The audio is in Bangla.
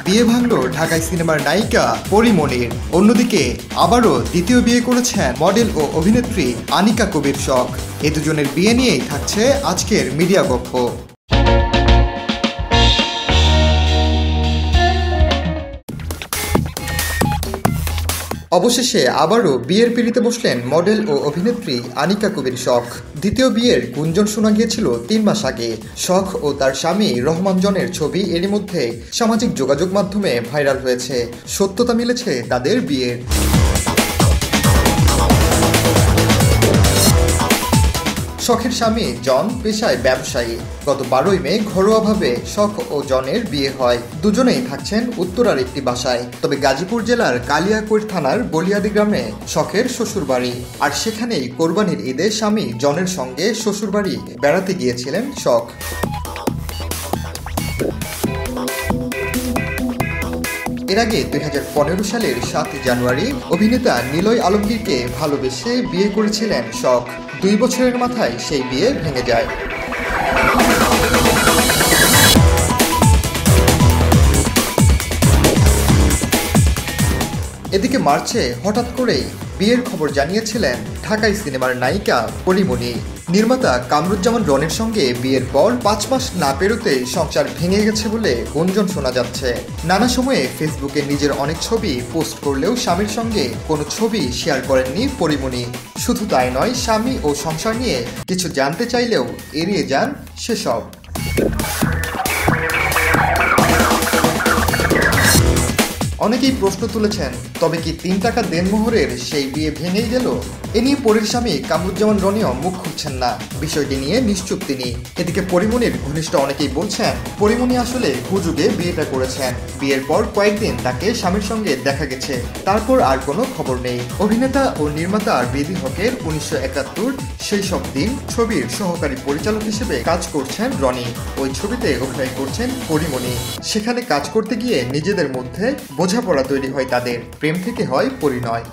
বিয়ে ভাঙল ঢাকায় সিনেমার নায়িকা পরীমনির। অন্যদিকে আবারও দ্বিতীয় বিয়ে করেছেন মডেল ও অভিনেত্রী আনিকা কবির শখ। এ দুজনের বিয়ে নিয়েই থাকছে আজকের মিডিয়া গপ্প। অবশেষে আবারও বিয়ের পিঁড়িতে বসলেন মডেল ও অভিনেত্রী আনিকা কবির শখ। দ্বিতীয় বিয়ের গুঞ্জন শোনা গিয়েছিল ৩ মাস আগে। শখ ও তার স্বামী রহমান জনের ছবি এরই মধ্যে সামাজিক যোগাযোগ মাধ্যমে ভাইরাল হয়েছে। সত্যতা মিলেছে তাদের বিয়ের। শখের স্বামী জন পেশায় ব্যবসায়ী। গত 12ই মে ঘরোয়াভাবে শখ ও জনের বিয়ে হয়। দুজনেই থাকছেন উত্তরার একটি বাসায়। তবে গাজীপুর জেলার কালিয়াকৈর থানার বলিয়াদি গ্রামে শখের শ্বশুরবাড়ি। আর সেখানেই কোরবানির ঈদে স্বামী জনের সঙ্গে শ্বশুরবাড়ি বেড়াতে গিয়েছিলেন শখ। এর আগে 2015 সালের 7 জানুয়ারি অভিনেতা নিলয় আলমগীরকে ভালোবেসে বিয়ে করেছিলেন শখ। 2 বছরের মাথায় সেই বিয়ে ভেঙে যায়। এদিকে মার্চে হঠাৎ করেই বিয়ের খবর জানিয়েছিলেন ঢাকাই সিনেমার নায়িকা পরীমনি। নির্মাতা কামরুজ্জামান রনির সঙ্গে বিয়ের পর 5 মাস না পেরোতেই সংসার ভেঙে গেছে বলে গুঞ্জন শোনা যাচ্ছে। নানা সময়ে ফেসবুকে নিজের অনেক ছবি পোস্ট করলেও স্বামীর সঙ্গে কোনো ছবি শেয়ার করেননি পরীমনি। শুধু তাই নয়, স্বামী ও সংসার নিয়ে কিছু জানতে চাইলেও এড়িয়ে যান সেসব। অনেকেই প্রশ্ন তুলেছেন, তবে কি 3 টাকা দেনমোহরের সেই বিয়ে ভেঙেই গেল? এ নিয়ে পরীর স্বামী কামরুজ্জামান রনিও মুখ খুলছেন না। বিষয়টি নিয়ে নিশ্চুপ তিনি। এদিকে পরীমনির ঘনিষ্ঠ অনেকেই বলছেন পরীমনি আসলে হুজুগে বিয়েটা করেছেন। বিয়ের পর কয়েকদিন তাকে স্বামীর সঙ্গে দেখা গেছে, তারপর আর কোনো খবর নেই। অভিনেতা ও নির্মাতা বিধি হকের 1971 সেই সব দিন ছবির সহকারী পরিচালক হিসেবে কাজ করছেন রনি। ওই ছবিতে অভিনয় করছেন পরীমনি। সেখানে কাজ করতে গিয়ে নিজেদের মধ্যে বোঝাপড়া তৈরি হয় তাদের। প্রেম থেকে হয় পরিণয়।